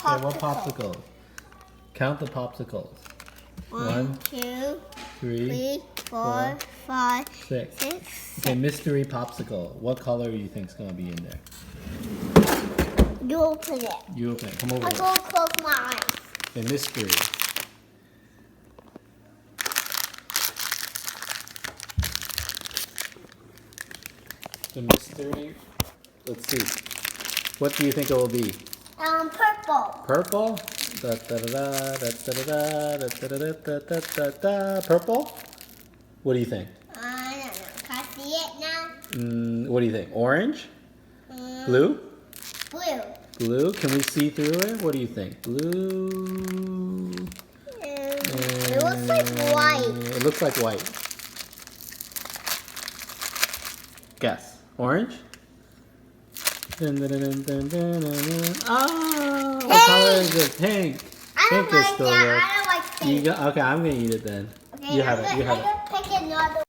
popsicle. Okay, what popsicle? Count the popsicles. 1, 2, 3, 3, 4, 5, 6. 6, Okay, mystery popsicle. What color do you think is going to be in there? You open it. You open it. Come over I'm here. going to close my eyes. Okay, mystery. The mystery. Let's see. What do you think it will be? Purple. Purple? Da, da, da, da, da, da, da, da, da, da, da, da, da. Purple? What do you think? I don't know. Can I see it now? What do you think? Orange? Blue? Blue. Blue? Can we see through it? What do you think? Blue? It looks like white. It looks like white. Guess. Orange? Dun, dun, dun, dun, dun, dun, dun. Oh, what color is it? Pink. I don't Pink is like still that. there. I don't like pink. Okay, I'm gonna eat it then. Okay, You have it. You have it. I'm gonna pick another